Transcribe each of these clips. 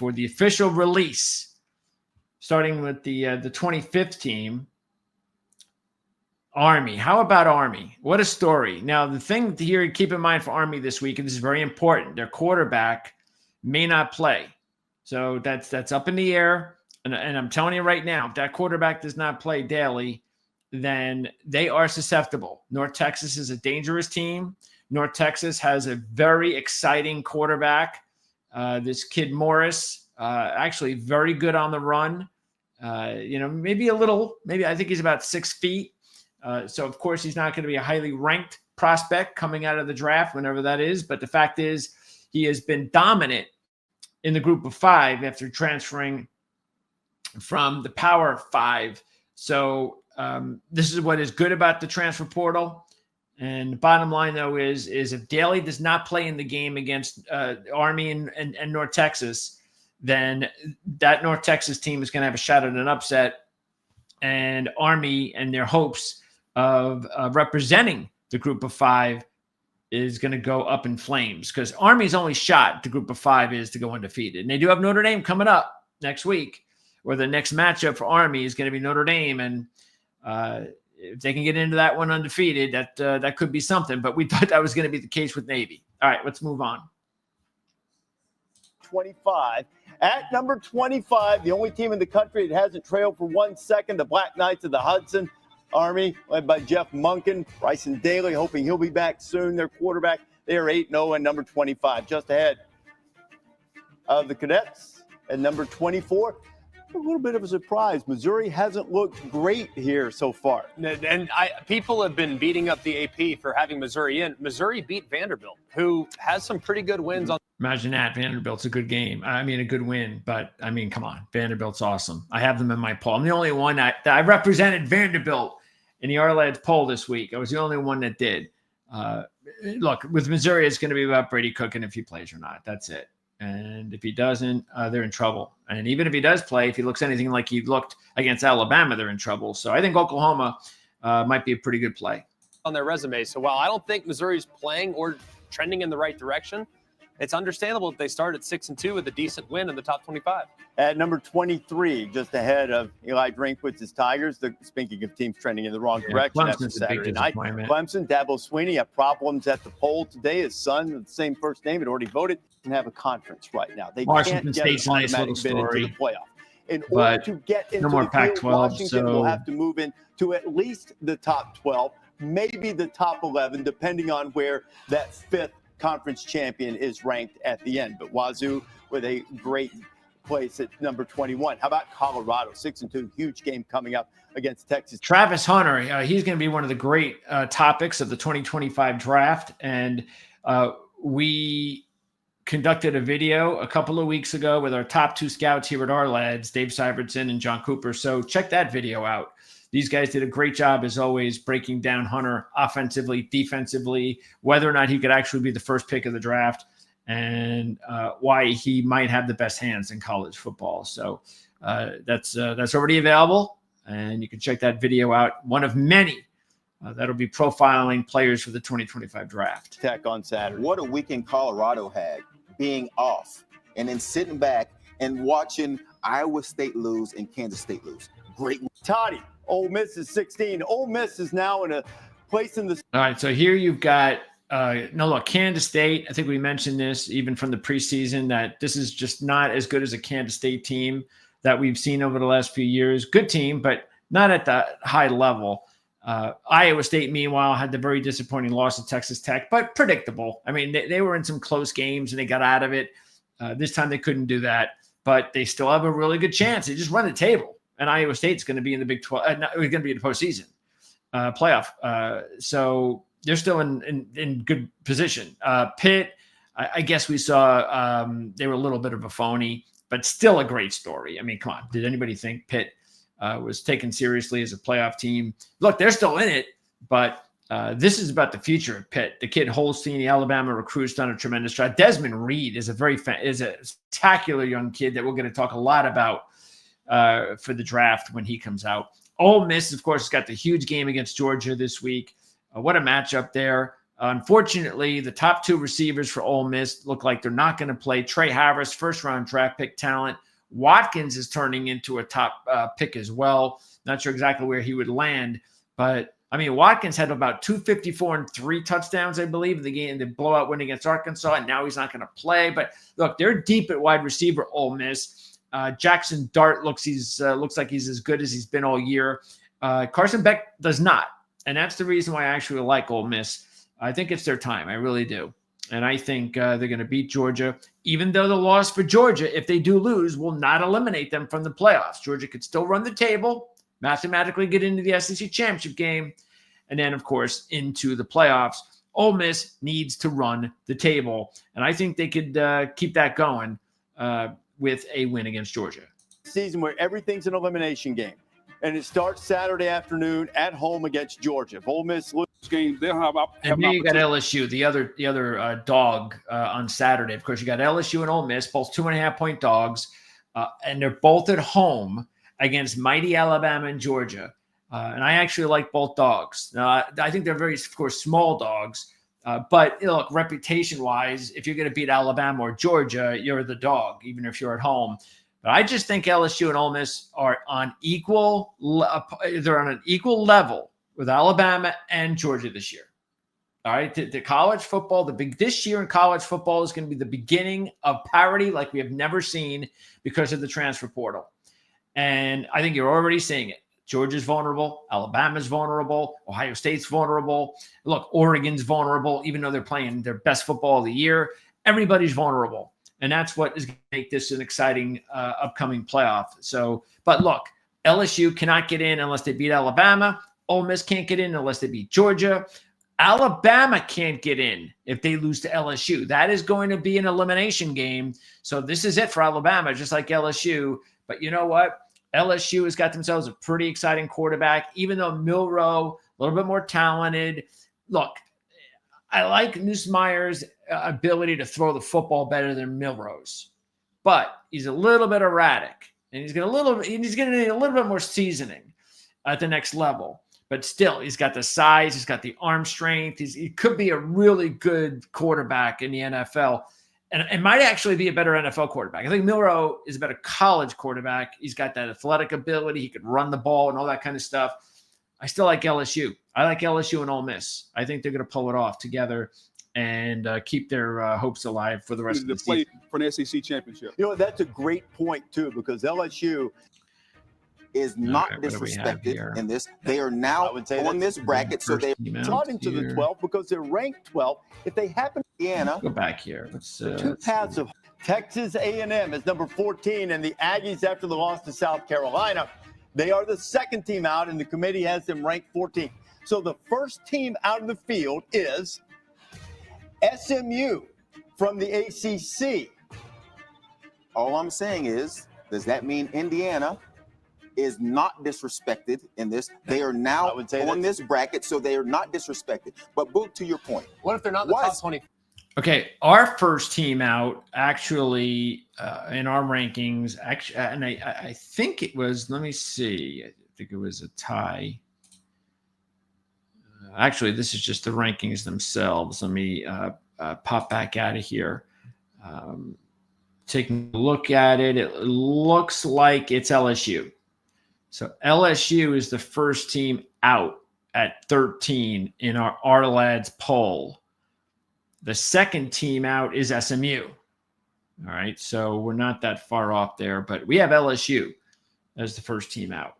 for the official release, starting with the 25th team, Army. How about Army? What a story. Now, the thing here to keep in mind for Army this week, and this is very important, their quarterback may not play. So that's up in the air. And I'm telling you right now, if that quarterback does not play daily, then they are susceptible. North Texas is a dangerous team. North Texas has a very exciting quarterback. This kid Morris, actually very good on the run. Maybe I think he's about 6 feet. So, of course, he's not going to be a highly ranked prospect coming out of the draft, whenever that is. But the fact is, he has been dominant in the group of 5 after transferring from the Power 5. So this is what is good about the transfer portal. And the bottom line, though, is if Daly does not play in the game against Army and North Texas, then that North Texas team is going to have a shot at an upset. And Army and their hopes of representing the group of 5 is going to go up in flames, because Army's only shot, the group of 5, is to go undefeated. And they do have Notre Dame coming up next week, or the next matchup for Army is going to be Notre Dame. And if they can get into that one undefeated, that could be something. But we thought that was going to be the case with Navy. All right, let's move on. 25. At number 25, the only team in the country that hasn't trailed for 1 second, the Black Knights of the Hudson. Army, led by Jeff Monken, Bryson Daly, hoping he'll be back soon. Their quarterback, they are 8-0 and number 25. Just ahead of the Cadets at number 24. A little bit of a surprise. Missouri hasn't looked great here so far. And people have been beating up the AP for having Missouri in. Missouri beat Vanderbilt, who has some pretty good wins on. Imagine that. Vanderbilt's a good game. I mean, a good win. But, I mean, come on. Vanderbilt's awesome. I have them in my poll. I'm the only one that I represented Vanderbilt in the Ourlads poll this week. I was the only one that did. Look, with Missouri, it's going to be about Brady Cook and if he plays or not. That's it. And if he doesn't, they're in trouble. And even if he does play, if he looks anything like he looked against Alabama, they're in trouble. So I think Oklahoma might be a pretty good play on their resume. So while I don't think Missouri's playing or trending in the right direction, it's understandable if they start at 6-2 with a decent win in the top 25. At number 23, just ahead of Eli Drinkwitz's Tigers. Speaking of teams trending in the wrong direction after Saturday night. Clemson, Dabo Swinney have problems at the poll today. His son, with the same first name, had already voted, and have a conference right now. They Washington can't get State's an a nice automatic little bid story, into the playoff. In order to get into more the field, Pac-12, Washington will have to move into at least the top 12, maybe the top 11, depending on where that 5th conference champion is ranked at the end. But Wazoo with a great place at number 21. How about Colorado? 6-2, huge game coming up against Texas. Travis Hunter, he's going to be one of the great topics of the 2025 draft. And we conducted a video a couple of weeks ago with our top 2 scouts here at Ourlads, Dave Syvertson and John Cooper. So check that video out. These guys did a great job, as always, breaking down Hunter offensively, defensively, whether or not he could actually be the first pick of the draft, and why he might have the best hands in college football. So that's already available, and you can check that video out. One of many that'll be profiling players for the 2025 draft. Tech on Saturday. What a weekend Colorado had, being off and then sitting back and watching Iowa State lose and Kansas State lose. Great. Toddy. Ole Miss is 16. Ole Miss is now in a place in the. All right, so here you've got Kansas State. I think we mentioned this even from the preseason, that this is just not as good as a Kansas State team that we've seen over the last few years. Good team, but not at the high level. Iowa State, meanwhile, had the very disappointing loss to Texas Tech, but predictable. I mean, they were in some close games and they got out of it. This time they couldn't do that, but they still have a really good chance. They just run the table. And Iowa State's going to be in the Big 12. We're going to be in the postseason playoff. So they're still in good position. Pitt, I guess we saw they were a little bit of a phony, but still a great story. I mean, come on. Did anybody think Pitt was taken seriously as a playoff team? Look, they're still in it, but this is about the future of Pitt. The kid Holstein, the Alabama recruit's done a tremendous job. Desmond Reed is a spectacular young kid that we're going to talk a lot about for the draft when he comes out. Ole Miss, of course, has got the huge game against Georgia this week. What a matchup there. Unfortunately, the top 2 receivers for Ole Miss look like they're not going to play. Trey Harris, first-round draft pick talent. Watkins is turning into a top pick as well. Not sure exactly where he would land, but I mean, Watkins had about 254 and 3 touchdowns, I believe, in the game, the blowout win against Arkansas, and now he's not going to play. But look, they're deep at wide receiver, Ole Miss. Jackson Dart looks like he's as good as he's been all year. Carson Beck does not, and that's the reason why I actually like Ole Miss. I think it's their time. I really do. And I think they're going to beat Georgia, even though the loss for Georgia, if they do lose, will not eliminate them from the playoffs. Georgia could still run the table, mathematically get into the SEC championship game, and then, of course, into the playoffs. Ole Miss needs to run the table, and I think they could keep that going with a win against Georgia. Season where everything's an elimination game, and it starts Saturday afternoon at home against Georgia. If Ole Miss loses game, they'll have and then you got LSU, the other dog on Saturday. Of course, you got LSU and Ole Miss, both 2.5-point dogs, and they're both at home against mighty Alabama and Georgia. And I actually like both dogs. Now, I think they're very, of course, small dogs. But look, reputation-wise, if you're going to beat Alabama or Georgia, you're the dog, even if you're at home. But I just think LSU and Ole Miss are on an equal level with Alabama and Georgia this year. All right, the college football, this year in college football is going to be the beginning of parity like we have never seen because of the transfer portal. And I think you're already seeing it. Georgia's vulnerable. Alabama's vulnerable. Ohio State's vulnerable. Look, Oregon's vulnerable, even though they're playing their best football of the year. Everybody's vulnerable. And that's what is going to make this an exciting upcoming playoff. But look, LSU cannot get in unless they beat Alabama. Ole Miss can't get in unless they beat Georgia. Alabama can't get in if they lose to LSU. That is going to be an elimination game. So this is it for Alabama, just like LSU. But you know what? LSU has got themselves a pretty exciting quarterback, even though Milroe, a little bit more talented. Look, I like Nussmeier's ability to throw the football better than Milroe's, but he's a little bit erratic, and he's going to need a little bit more seasoning at the next level. But still, he's got the size, he's got the arm strength. He could be a really good quarterback in the NFL. And it might actually be a better NFL quarterback. I think Milroe is a better college quarterback. He's got that athletic ability. He could run the ball and all that kind of stuff. I still like LSU. I like LSU and Ole Miss. I think they're going to pull it off together and keep their hopes alive for the rest of the season. For an SEC championship. You know, that's a great point, too, because LSU is not disrespected in this. They are now on this bracket, so they're not into the 12 because they're ranked 12. If they happen to Indiana, go back here. Two paths of Texas A&M is number 14, and the Aggies, after the loss to South Carolina, they are the second team out, and the committee has them ranked 14. So the first team out of the field is SMU from the ACC. All I'm saying is, does that mean Indiana is not disrespected in this? They are now on this bracket, so they are not disrespected. But Boog, to your point, what if they're not in the top 20? Okay, our first team out actually in our rankings, and I think it was. Let me see. I think it was a tie. Actually, this is just the rankings themselves. Let me pop back out of here. Taking a look at it, it looks like it's LSU. So LSU is the first team out at 13 in our Ourlads poll. The second team out is SMU. All right, so we're not that far off there, but we have LSU as the first team out.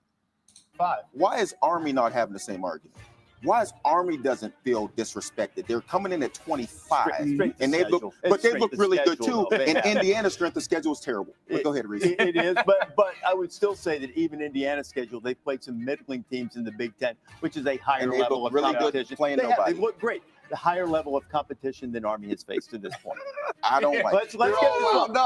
5. Why is Army not having the same argument? Why is Army doesn't feel disrespected? They're coming in at 25, and they look, but they look really good too. And Indiana's strength of schedule is terrible. But go ahead, Reese. It is, but I would still say that even Indiana's schedule, they played some middling teams in the Big Ten, which is a higher level of competition. They look great. The higher level of competition than Army has faced to this point. I don't like Let's get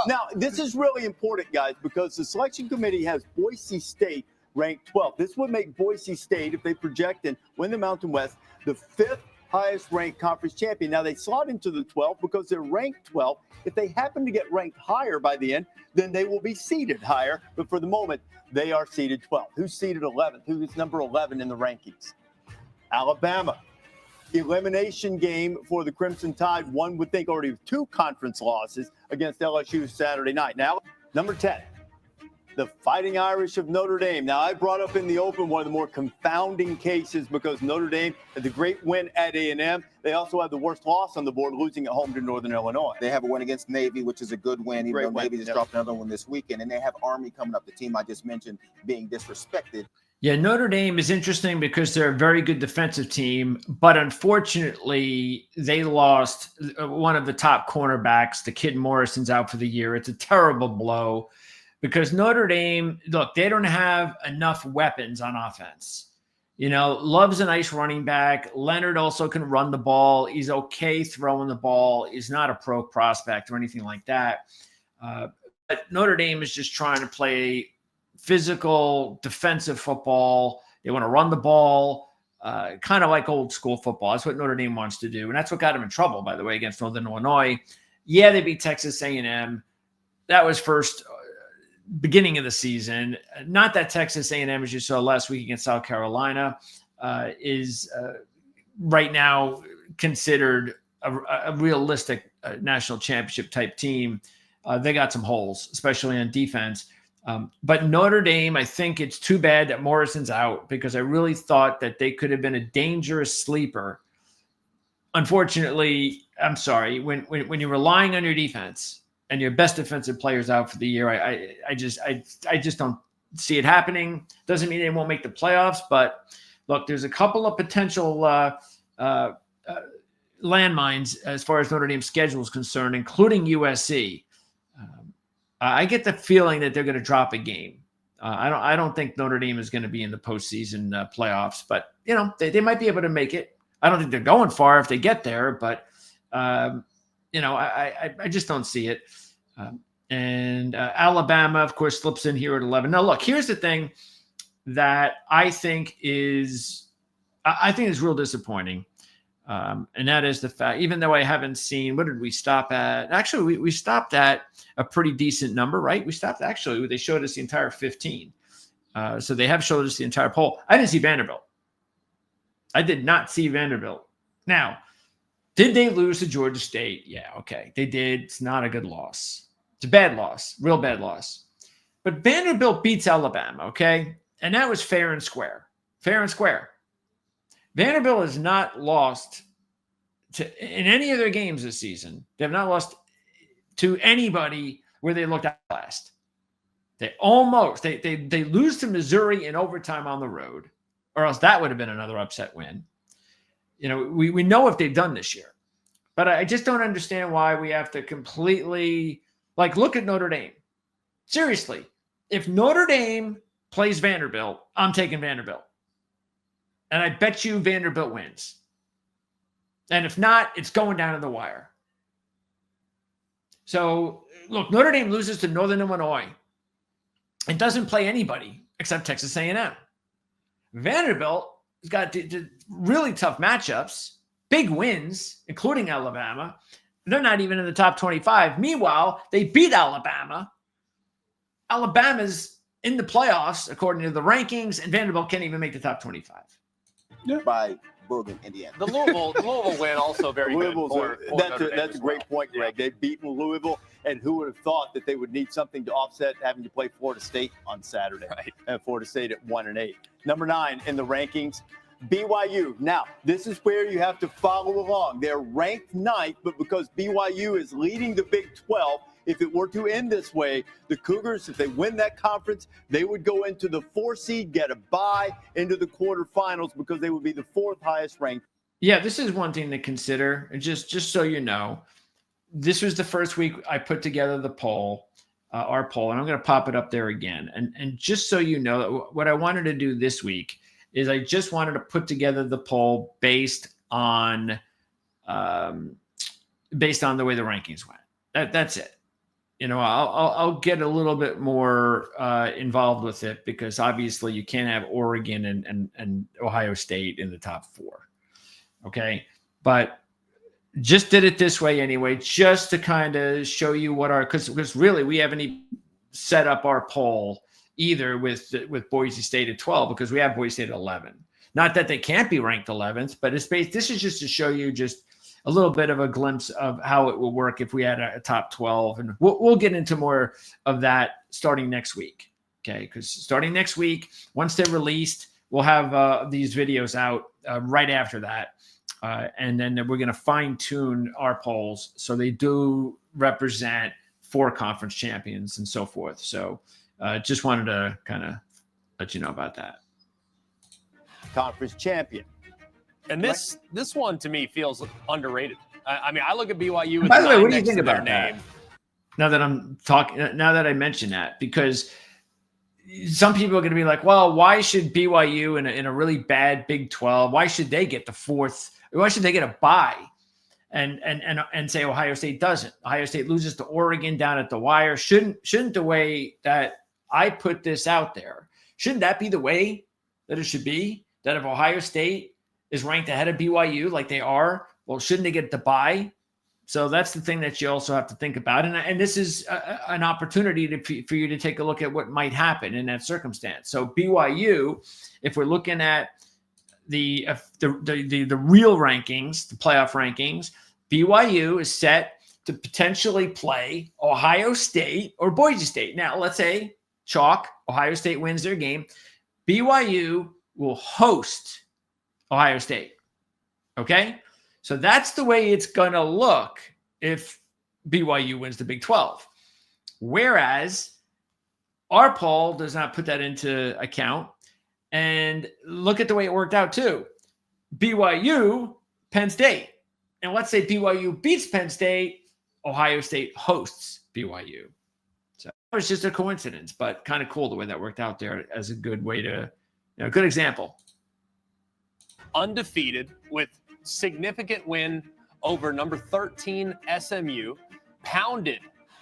now, this is really important, guys, because the selection committee has Boise State ranked 12th. This would make Boise State, if they project and win the Mountain West, the 5th highest ranked conference champion. Now, they slot into the 12th because they're ranked 12. If they happen to get ranked higher by the end, then they will be seeded higher. But for the moment, they are seeded 12th. Who's seeded 11th? Who is number 11 in the rankings? Alabama. elimination game for the Crimson Tide. One would think already 2 conference losses against LSU Saturday night. Now, number 10. The Fighting Irish of Notre Dame. Now, I brought up in the open one of the more confounding cases because Notre Dame had the great win at A&M. They also had the worst loss on the board, losing at home to Northern Illinois. They have a win against Navy, which is a good win, even though Navy just dropped another one this weekend. And they have Army coming up, the team I just mentioned, being disrespected. Yeah, Notre Dame is interesting because they're a very good defensive team, but unfortunately, they lost one of the top cornerbacks. The kid Morrison's out for the year. It's a terrible blow. Because Notre Dame, look, they don't have enough weapons on offense. You know, Love's a nice running back. Leonard also can run the ball. He's okay throwing the ball. He's not a pro prospect or anything like that. But Notre Dame is just trying to play physical, defensive football. They want to run the ball, kind of like old school football. That's what Notre Dame wants to do. And that's what got them in trouble, by the way, against Northern Illinois. Yeah, they beat Texas A&M. That was first beginning of the season. Not that Texas A&M, as you saw last week against South Carolina, is right now considered a realistic national championship type team. They got some holes, especially on defense. But Notre Dame, I think it's too bad that Morrison's out because I really thought that they could have been a dangerous sleeper. Unfortunately, I'm sorry, when you're relying on your defense and your best defensive players out for the year, I just don't see it happening. Doesn't mean they won't make the playoffs, but look, there's a couple of potential landmines as far as Notre Dame's schedule is concerned, including USC. I get the feeling that they're going to drop a game. I don't think Notre Dame is going to be in the postseason playoffs, but you know they might be able to make it. I don't think they're going far if they get there, but you know I just don't see it. And Alabama, of course, slips in here at 11. Now, look, here's the thing that I think is real disappointing. And that is the fact, even though I haven't seen, what did we stop at? Actually, we stopped at a pretty decent number, right? We stopped, actually, they showed us the entire 15. So they have showed us the entire poll. I didn't see Vanderbilt. I did not see Vanderbilt. Now, did they lose to Georgia State? Yeah, okay. They did. It's not a good loss. It's a bad loss, real bad loss. But Vanderbilt beats Alabama, okay? And that was fair and square. Fair and square. Vanderbilt has not lost in any of their games this season. They have not lost to anybody where they looked at last. They almost they lose to Missouri in overtime on the road, or else that would have been another upset win. You know, we know if they've done this year, but I just don't understand why we have to completely look at Notre Dame. Seriously, if Notre Dame plays Vanderbilt, I'm taking Vanderbilt. And I bet you Vanderbilt wins. And if not, it's going down to the wire. So, look, Notre Dame loses to Northern Illinois. It doesn't play anybody except Texas A&M. Vanderbilt has got really tough matchups, big wins, including Alabama. They're not even in the top 25. Meanwhile, they beat Alabama. Alabama's in the playoffs, according to the rankings, and Vanderbilt can't even make the top 25. By Bogan, Indiana. The Louisville win also very good. That's a great point, Greg. They've beaten Louisville, and who would have thought that they would need something to offset having to play Florida State on Saturday? Right. And Florida State at 1-8. Number 9 in the rankings, BYU. Now, this is where you have to follow along. They're ranked 9th, but because BYU is leading the Big 12, if it were to end this way, the Cougars, if they win that conference, they would go into the 4 seed, get a bye into the quarterfinals because they would be the 4th highest ranked. Yeah, this is one thing to consider. Just so you know, this was the first week I put together the poll, our poll, and I'm going to pop it up there again. And just so you know, what I wanted to do this week is I just wanted to put together the poll based on the way the rankings went. That's it. You know, I'll get a little bit more involved with it because obviously you can't have Oregon and Ohio State in the top 4. Okay. But just did it this way anyway, just to kind of show you what because really we haven't even set up our poll either with Boise State at 12 because we have Boise State at 11. Not that they can't be ranked 11th, but this is just to show you just a little bit of a glimpse of how it will work if we had a top 12. And we'll get into more of that starting next week. Okay, because starting next week, once they're released, we'll have these videos out right after that. And then we're going to fine-tune our polls so they do represent 4 conference champions and so forth. So just wanted to kind of let you know about that. Conference champion. And this one to me feels underrated. I mean, I look at BYU. With By the way, what do you next think to their about that? name. Now that I mention that, because some people are going to be like, well, why should BYU in a really bad Big 12, why should they get the 4th? Why should they get a bye? And say Ohio State doesn't. Ohio State loses to Oregon down at the wire. Shouldn't the way that I put this out there, shouldn't that be the way that it should be? That if Ohio State is ranked ahead of BYU like they are, well, shouldn't they get the bye? So that's the thing that you also have to think about. And this is an opportunity for you to take a look at what might happen in that circumstance. So BYU, if we're looking at the real rankings, the playoff rankings, BYU is set to potentially play Ohio State or Boise State. Now, let's say chalk, Ohio State wins their game. BYU will host Ohio State. Okay? So that's the way it's going to look if BYU wins the Big 12. Whereas our poll does not put that into account. And look at the way it worked out too. BYU, Penn State. And let's say BYU beats Penn State, Ohio State hosts BYU. So it was just a coincidence, but kind of cool the way that worked out there as a good way to, good example. Undefeated with significant win over number 13 SMU, pounded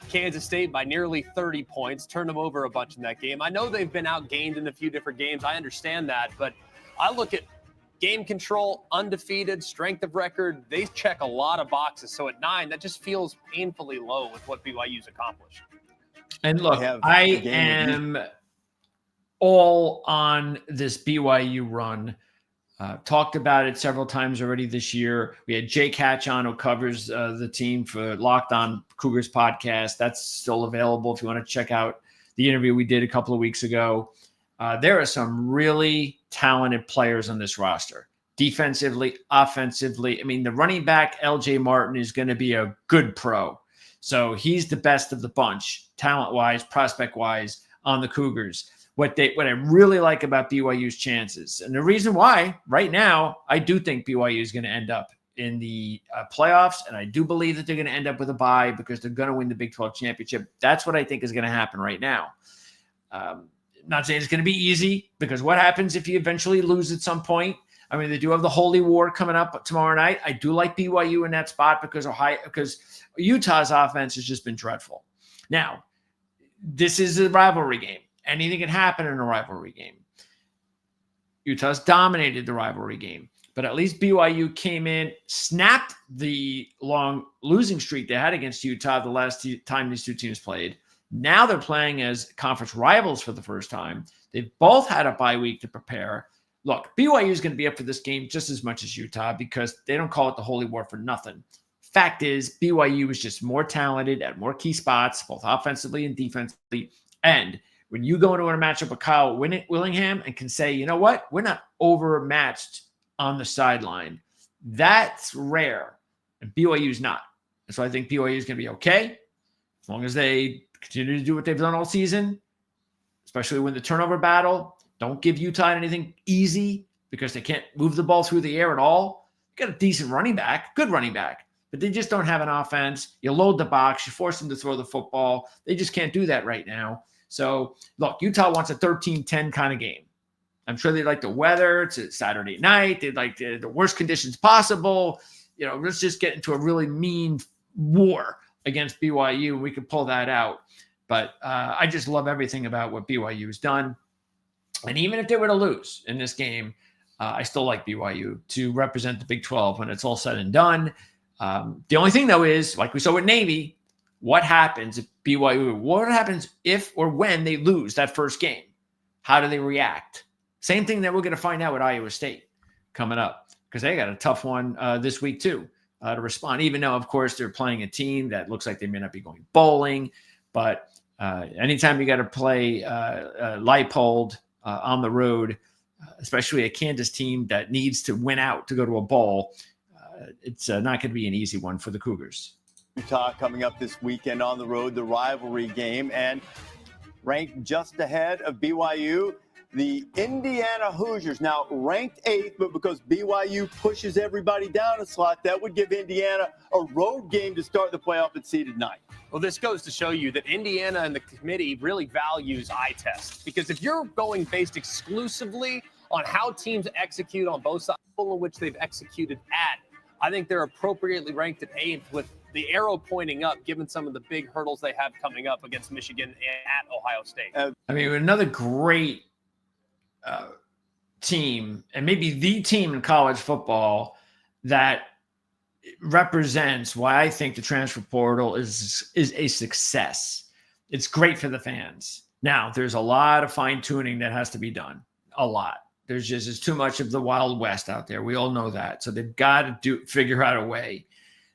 Kansas State by nearly 30 points, turned them over a bunch in that game. I know they've been outgained in a few different games. I understand that, but I look at game control, undefeated, strength of record. They check a lot of boxes. So at 9, that just feels painfully low with what BYU's accomplished. And look, I am all on this BYU run. Talked about it several times already this year. We had Jake Hatch on, who covers the team for Locked On Cougars podcast. That's still available if you want to check out the interview we did a couple of weeks ago. There are some really talented players on this roster, defensively, offensively. I mean, the running back, LJ Martin, is going to be a good pro. So he's the best of the bunch, talent-wise, prospect-wise, on the Cougars. What I really like about BYU's chances, and the reason why right now I do think BYU is going to end up in the playoffs, and I do believe that they're going to end up with a bye because they're going to win the Big 12 championship. That's what I think is going to happen right now. Not saying it's going to be easy, because what happens if you eventually lose at some point? I mean, they do have the Holy War coming up tomorrow night. I do like BYU in that spot because Utah's offense has just been dreadful. Now, this is a rivalry game. Anything can happen in a rivalry game. Utah's dominated the rivalry game, but at least BYU came in, snapped the long losing streak they had against Utah the last time these two teams played. Now they're playing as conference rivals for the first time. They've both had a bye week to prepare. Look, BYU is going to be up for this game just as much as Utah because they don't call it the Holy War for nothing. Fact is, BYU is just more talented at more key spots, both offensively and defensively. And when you go into a matchup with Kyle Willingham and can say, you know what, we're not overmatched on the sideline, that's rare. And BYU's not. And so I think BYU is going to be okay as long as they continue to do what they've done all season, especially when the turnover battle. Don't give Utah anything easy because they can't move the ball through the air at all. You got a decent running back, good running back, but they just don't have an offense. You load the box, you force them to throw the football. They just can't do that right now. So, look, Utah wants a 13-10 kind of game. I'm sure they like the weather. It's a Saturday night. They'd like the worst conditions possible. Let's just get into a really mean war against BYU. We could pull that out. But I just love everything about what BYU has done. And even if they were to lose in this game, I still like BYU to represent the Big 12 when it's all said and done. The only thing, though, is, like we saw with Navy, what happens if BYU, what happens if or when they lose that first game? How do they react? Same thing that we're going to find out with Iowa State. coming up because they got a tough one this week too to respond, even though, of course, they're playing a team that looks like they may not be going bowling. But anytime you got to play Leipold on the road, especially a Kansas team that needs to win out to go to a bowl, it's not going to be an easy one for the Cougars. Utah coming up this weekend on the road, the rivalry game, and ranked just ahead of BYU, the Indiana Hoosiers. Now ranked 8th, but because BYU pushes everybody down a slot, that would give Indiana a road game to start the playoff at seeded 9th. Well, this goes to show you that Indiana and the committee really values eye test, because if you're going based exclusively on how teams execute on both sides, in which they've executed at, I think they're appropriately ranked at 8th with the arrow pointing up, given some of the big hurdles they have coming up against Michigan and at Ohio State. I mean, another great team, and maybe the team in college football that represents why I think the transfer portal is a success. It's great for the fans. Now, there's a lot of fine tuning that has to be done. A lot. There's too much of the Wild West out there. We all know that. So they've got to figure out a way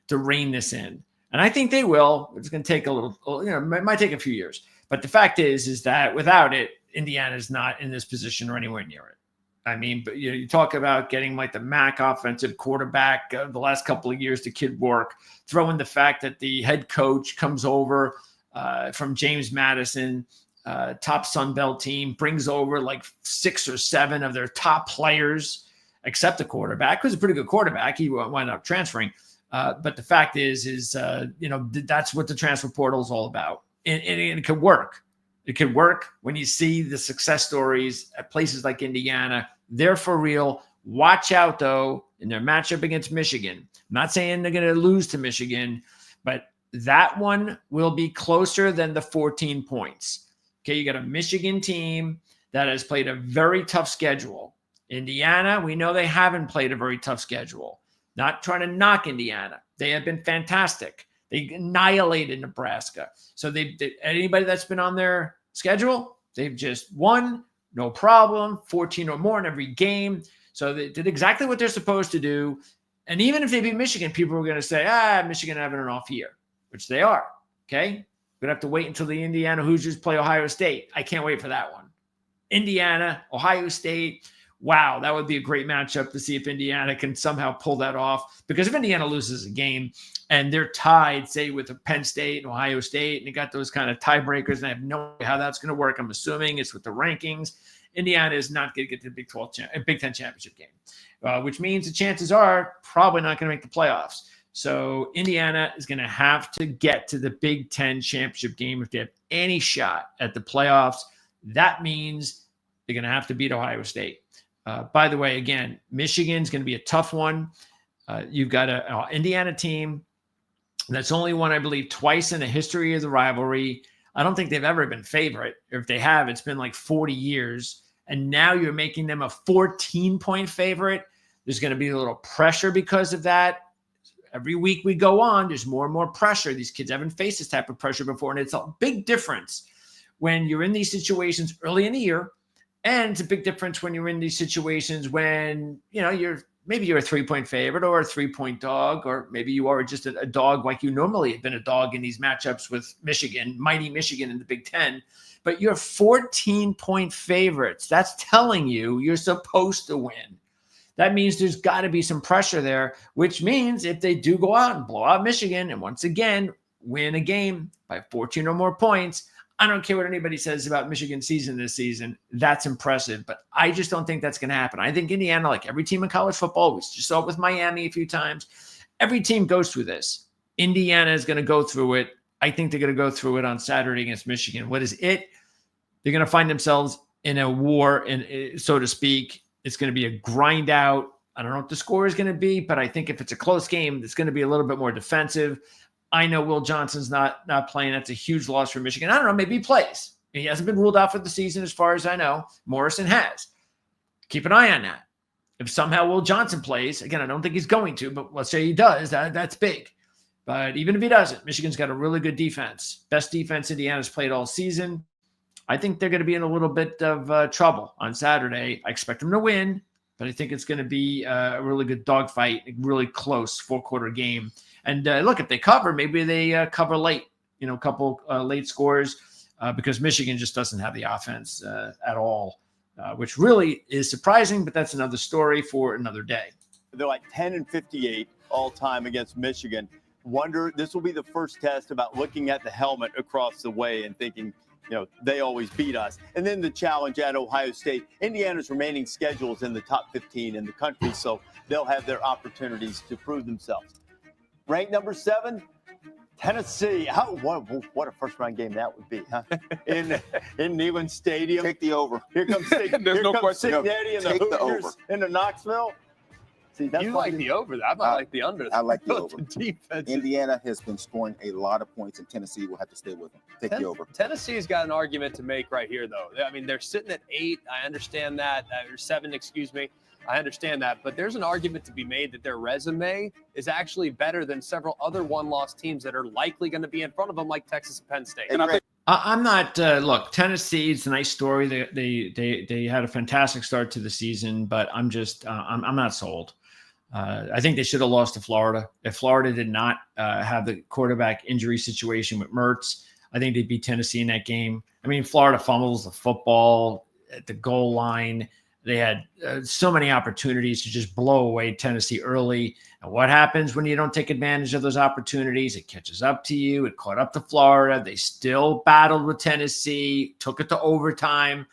to rein this in. And I think they will. It's going to take a little, it might take a few years. But the fact is that without it, Indiana is not in this position or anywhere near it. I mean, but you talk about getting like the MAC offensive quarterback the last couple of years to kid work, throw in the fact that the head coach comes over from James Madison, top Sun Belt team, brings over like 6 or 7 of their top players, except the quarterback, who's a pretty good quarterback. He wound up transferring. But the fact is that's what the transfer portal is all about. And it could work. It could work when you see the success stories at places like Indiana. They're for real. Watch out, though, in their matchup against Michigan. I'm not saying they're going to lose to Michigan, but that one will be closer than the 14 points. Okay, you got a Michigan team that has played a very tough schedule. Indiana, we know they haven't played a very tough schedule. Not trying to knock Indiana. They have been fantastic. They annihilated Nebraska. So anybody that's been on their schedule, they've just won, no problem, 14 or more in every game. So they did exactly what they're supposed to do. And even if they beat Michigan, people are going to say, Michigan having an off year, which they are. Okay? We're going to have to wait until the Indiana Hoosiers play Ohio State. I can't wait for that one. Indiana, Ohio State. Wow, that would be a great matchup to see if Indiana can somehow pull that off. Because if Indiana loses a game and they're tied, say, with Penn State and Ohio State, and they got those kind of tiebreakers, and I have no idea how that's going to work. I'm assuming it's with the rankings. Indiana is not going to get to the Big Ten championship game, which means the chances are probably not going to make the playoffs. So Indiana is going to have to get to the Big Ten championship game if they have any shot at the playoffs. That means they're going to have to beat Ohio State. By the way, again, Michigan's going to be a tough one. You've got an Indiana team that's only won, I believe, twice in the history of the rivalry. I don't think they've ever been favorite. Or if they have, it's been like 40 years. And now you're making them a 14-point favorite. There's going to be a little pressure because of that. Every week we go on, there's more and more pressure. These kids haven't faced this type of pressure before. And it's a big difference when you're in these situations early in the year. And it's a big difference when you're in these situations when, you're a 3-point favorite or a 3-point dog, or maybe you are just a dog like you normally have been a dog in these matchups with Michigan, mighty Michigan in the Big Ten. But you're 14-point favorites. That's telling you you're supposed to win. That means there's got to be some pressure there, which means if they do go out and blow out Michigan and once again win a game by 14 or more points, I don't care what anybody says about Michigan's season this season. That's impressive, but I just don't think that's going to happen. I think Indiana, like every team in college football, we just saw it with Miami a few times. Every team goes through this. Indiana is going to go through it. I think they're going to go through it on Saturday against Michigan. What is it? They're going to find themselves in a war, so to speak. It's going to be a grind out. I don't know what the score is going to be, but I think if it's a close game, it's going to be a little bit more defensive. I know Will Johnson's not playing. That's a huge loss for Michigan. I don't know. Maybe he plays. He hasn't been ruled out for the season as far as I know. Morrison has. Keep an eye on that. If somehow Will Johnson plays, again, I don't think he's going to, but let's say he does, that's big. But even if he doesn't, Michigan's got a really good defense. Best defense Indiana's played all season. I think they're going to be in a little bit of trouble on Saturday. I expect them to win, but I think it's going to be a really good dogfight, a really close 4-quarter game. And look, if they cover, maybe they cover late, a couple late scores because Michigan just doesn't have the offense at all, which really is surprising, but that's another story for another day. They're like 10-58 all time against Michigan. Wonder, this will be the first test about looking at the helmet across the way and thinking, they always beat us. And then the challenge at Ohio State. Indiana's remaining schedule is in the top 15 in the country, so they'll have their opportunities to prove themselves. Ranked number 7, Tennessee. What a first-round game that would be, huh? In Neyland Stadium. Take the over. Here comes There's no question. Cincinnati and the Take the Hoosiers over. into Knoxville. See, that's You like the over. I might like the under. I like the over. Defense. Indiana has been scoring a lot of points, and Tennessee will have to stay with them. Take the over. Tennessee's got an argument to make right here, though. I mean, they're sitting at 8. I understand that. Or 7, excuse me. I understand that. But there's an argument to be made that their resume is actually better than several other one-loss teams that are likely going to be in front of them, like Texas and Penn State. And I think I'm not. Look, Tennessee. It's a nice story. They had a fantastic start to the season, but I'm not sold. I think they should have lost to Florida. If Florida did not have the quarterback injury situation with Mertz, I think they beat Tennessee in that game. I mean, Florida fumbles the football at the goal line. They had so many opportunities to just blow away Tennessee early. And what happens when you don't take advantage of those opportunities? It catches up to you. It caught up to Florida. They still battled with Tennessee, took it to overtime.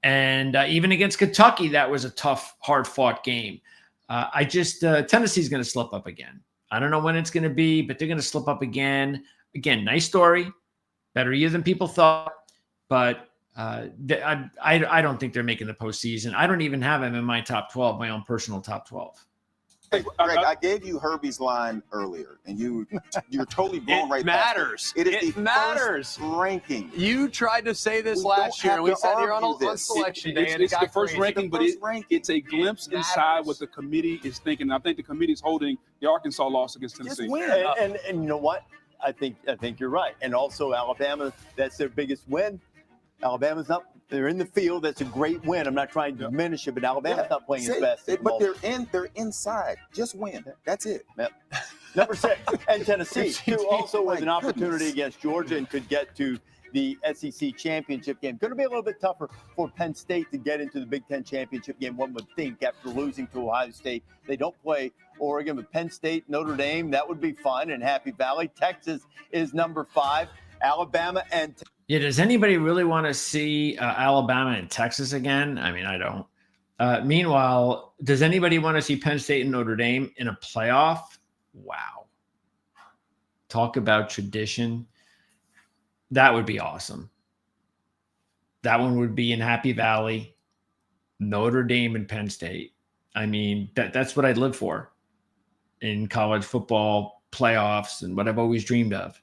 And even against Kentucky, that was a tough, hard-fought game. Tennessee's going to slip up again. I don't know when it's going to be, but they're going to slip up again. Again, nice story, better year than people thought, but I don't think they're making the postseason. I don't even have them in my top 12, my own personal top 12. Hey, Greg, I gave you Herbie's line earlier, and you're totally blown right matters. Past it. It matters. First ranking. You tried to say this last year, and we sat here on selection day, and it's the first crazy. ranking, but it's a glimpse inside what the committee is thinking. I think the committee is holding the Arkansas loss against Tennessee. Just win. And you know what? I think you're right. And also Alabama, that's their biggest win. Alabama's up. They're in the field. That's a great win. I'm not trying to diminish it, but Alabama's not playing its best. But they're inside. Just win. That's it. Yep. Number 6, and Tennessee, who also with an opportunity against Georgia and could get to the SEC championship game. Going to be a little bit tougher for Penn State to get into the Big Ten championship game, one would think, after losing to Ohio State. They don't play Oregon, but Penn State, Notre Dame, that would be fun, and Happy Valley. Texas is number 5. Alabama and Yeah, does anybody really want to see Alabama and Texas again? I mean, I don't. Meanwhile, does anybody want to see Penn State and Notre Dame in a playoff? Wow. Talk about tradition. That would be awesome. That one would be in Happy Valley, Notre Dame and Penn State. I mean, that's what I'd live for in college football playoffs and what I've always dreamed of.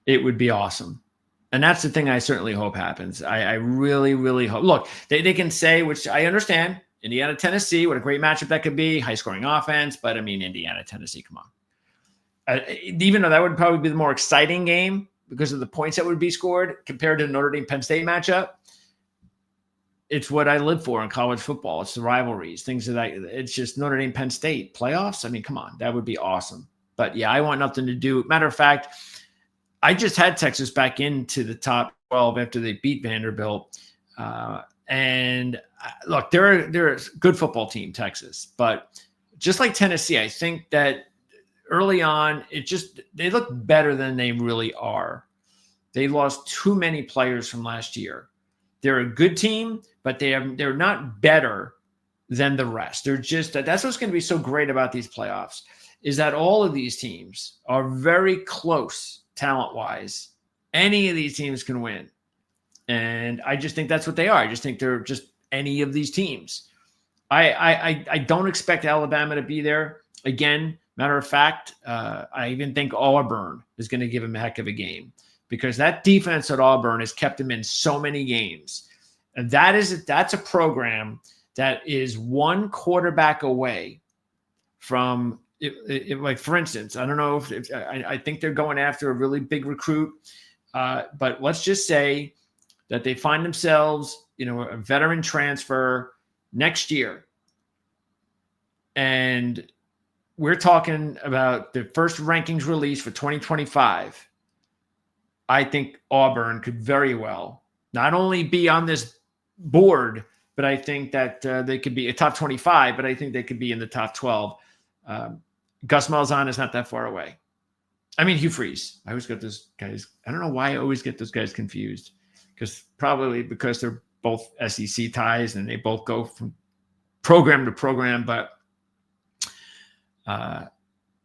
It would be awesome. And that's the thing I certainly hope happens. I really, really hope. Look, they can say, which I understand, Indiana, Tennessee, what a great matchup that could be, high-scoring offense. But, I mean, Indiana, Tennessee, come on. Even though that would probably be the more exciting game because of the points that would be scored compared to the Notre Dame Penn State matchup, it's what I live for in college football. It's the rivalries, things of that. It's just Notre Dame Penn State playoffs. I mean, come on, that would be awesome. But, yeah, I want nothing to do. Matter of fact, I just had Texas back into the top 12 after they beat Vanderbilt. And look, they're a good football team, Texas. But just like Tennessee, I think that early on, they look better than they really are. They lost too many players from last year. They're a good team, but they're not better than the rest. That's what's going to be so great about these playoffs, is that all of these teams are very close talent-wise. Any of these teams can win. And I just think that's what they are. I just think they're just any of these teams. I don't expect Alabama to be there. Again, matter of fact, I even think Auburn is going to give them a heck of a game because that defense at Auburn has kept them in so many games. And that's a program that is one quarterback away from like, for instance, I don't know if I think they're going after a really big recruit, but let's just say that they find themselves, a veteran transfer next year, and we're talking about the first rankings release for 2025, I think Auburn could very well not only be on this board, but I think that they could be a top 25, but I think they could be in the top 12. Gus Malzahn is not that far away. I mean, Hugh Freeze. I always get those guys. I don't know why I always get those guys confused, because they're both SEC ties and they both go from program to program, but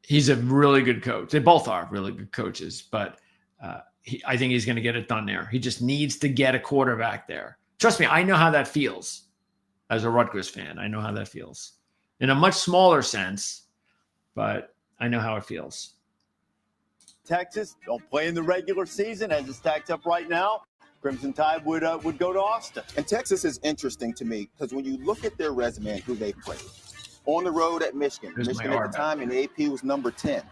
he's a really good coach. They both are really good coaches, but I think he's going to get it done there. He just needs to get a quarterback there. Trust me, I know how that feels as a Rutgers fan. I know how that feels in a much smaller sense, but I know how it feels. Texas don't play in the regular season as it's stacked up right now. Crimson Tide would go to Austin. And Texas is interesting to me because when you look at their resume and who they played, on the road at Michigan. Michigan at the time in the AP was number 10.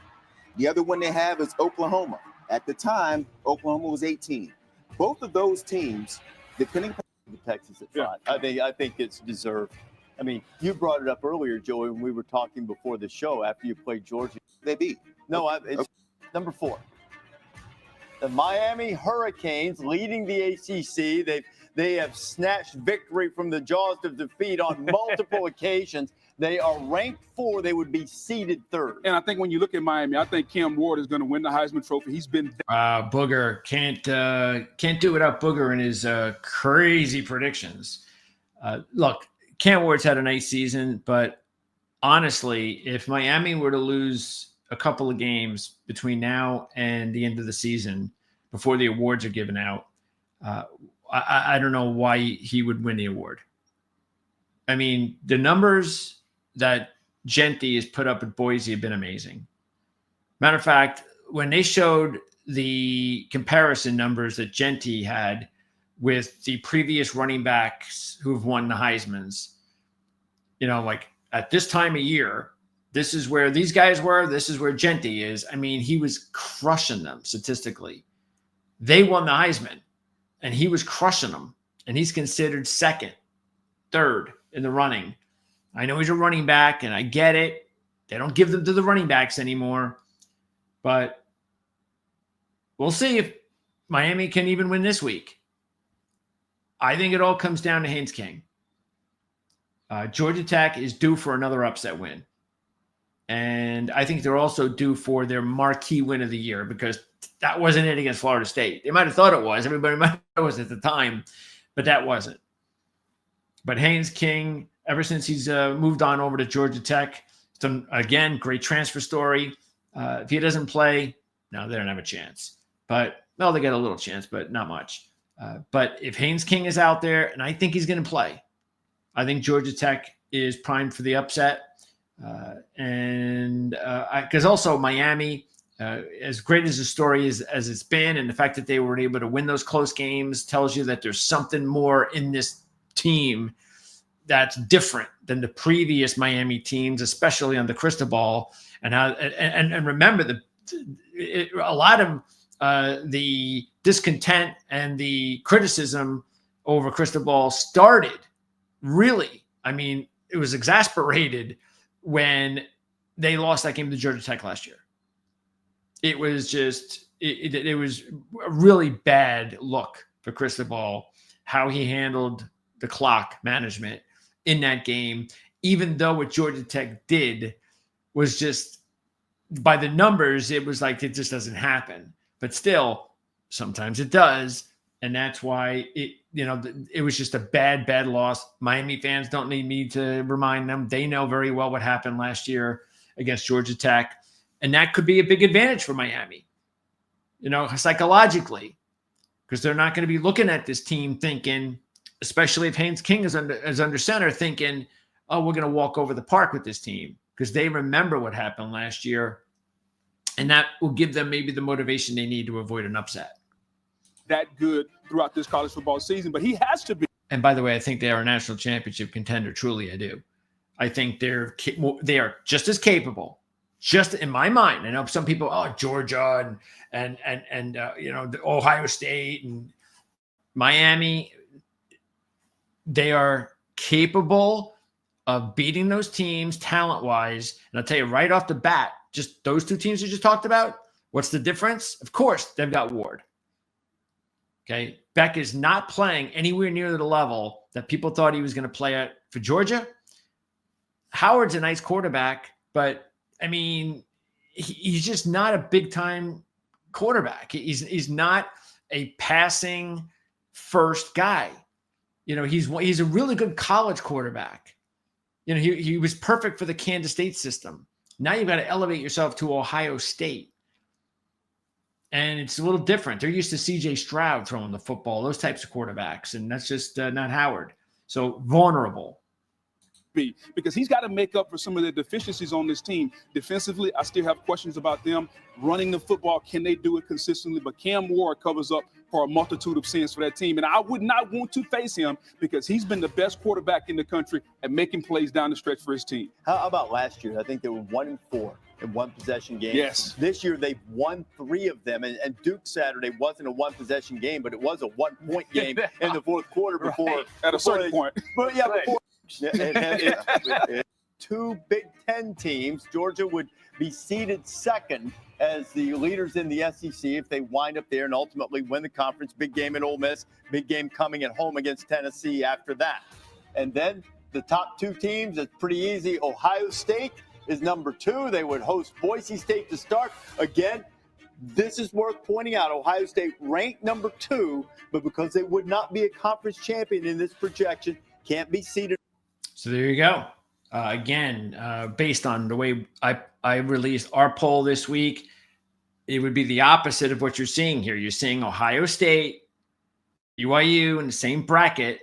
The other one they have is Oklahoma. At the time, Oklahoma was 18. Both of those teams, depending on Texas at 5. I think it's deserved. I mean, you brought it up earlier, Joey, when we were talking before the show after you played Georgia. They beat. It's number 4. The Miami Hurricanes leading the ACC. They have snatched victory from the jaws of defeat on multiple occasions. They are ranked 4. They would be seeded 3rd. And I think when you look at Miami, I think Cam Ward is going to win the Heisman Trophy. He's been Booger can't do without Booger and his crazy predictions. Look, Cam Ward's had a nice season, but honestly, if Miami were to lose a couple of games between now and the end of the season, before the awards are given out, I don't know why he would win the award. I mean, the numbers that Genty has put up at Boise have been amazing. Matter of fact, when they showed the comparison numbers that Genty had with the previous running backs who've won the Heismans, like at this time of year, this is where these guys were. This is where Genty is. I mean, he was crushing them statistically. They won the Heisman, and he was crushing them, and he's considered 2nd, 3rd in the running. I know he's a running back, and I get it. They don't give them to the running backs anymore, but we'll see if Miami can even win this week. I think it all comes down to Haynes King. Georgia Tech is due for another upset win. And I think they're also due for their marquee win of the year, because that wasn't it against Florida State. They might have thought it was. Everybody might have thought it was at the time, but that wasn't. But Haynes King, ever since he's moved on over to Georgia Tech, again, great transfer story. If he doesn't play, no, they don't have a chance. But, well, they got a little chance, but not much. But if Haynes King is out there, and I think he's going to play, I think Georgia Tech is primed for the upset. Because also Miami, as great as the story is as it's been, and the fact that they were able to win those close games tells you that there's something more in this team that's different than the previous Miami teams, especially on the Cristobal. And remember, a lot of the discontent and the criticism over Cristobal started really. I mean, it was exasperated when they lost that game to Georgia Tech last year. It was just, it was a really bad look for Cristobal, how he handled the clock management in that game, even though what Georgia Tech did was just, by the numbers, it was like, it just doesn't happen. But still, sometimes it does. And that's why it was just a bad loss. Miami fans don't need me to remind them. They know very well what happened last year against Georgia Tech. And that could be a big advantage for Miami, psychologically, because they're not going to be looking at this team thinking, especially if Haynes King is under center, thinking, oh, we're going to walk over the park with this team, because they remember what happened last year. And that will give them maybe the motivation they need to avoid an upset. That good throughout this college football season, but he has to be. And by the way, I think they are a national championship contender. Truly, I do. I think they are just as capable. Just in my mind, I know some people, Georgia and Ohio State and Miami, they are capable of beating those teams talent-wise. And I'll tell you right off the bat, just those two teams we just talked about, what's the difference? Of course, they've got Ward. Okay. Beck is not playing anywhere near the level that people thought he was going to play at for Georgia. Howard's a nice quarterback, but I mean, he's just not a big-time quarterback. He's not a passing first guy. You know, he's a really good college quarterback. You know, he was perfect for the Kansas State system. Now you've got to elevate yourself to Ohio State. And it's a little different. They're used to C.J. Stroud throwing the football, those types of quarterbacks, and that's just not Howard. So vulnerable. Because he's got to make up for some of the deficiencies on this team. Defensively, I still have questions about them. Running the football, can they do it consistently? But Cam Ward covers up for a multitude of sins for that team. And I would not want to face him because he's been the best quarterback in the country at making plays down the stretch for his team. How about last year? I think they were 1-4 in one possession game. Yes. This year they've won 3 of them. And Duke Saturday wasn't a one possession game, but it was a 1-point game in the fourth quarter before. Right. At a certain point. But yeah, before. Two Big Ten teams. Georgia would be seeded second as the leaders in the SEC if they wind up there and ultimately win the conference. Big game at Ole Miss. Big game coming at home against Tennessee after that. And then the top 2 teams, it's pretty easy. Ohio State is number 2. They would host Boise State to start. Again, this is worth pointing out. Ohio State ranked number 2, but because they would not be a conference champion in this projection, can't be seeded. So there you go. Again, based on the way I released our poll this week, it would be the opposite of what you're seeing here. You're seeing Ohio State, BYU in the same bracket,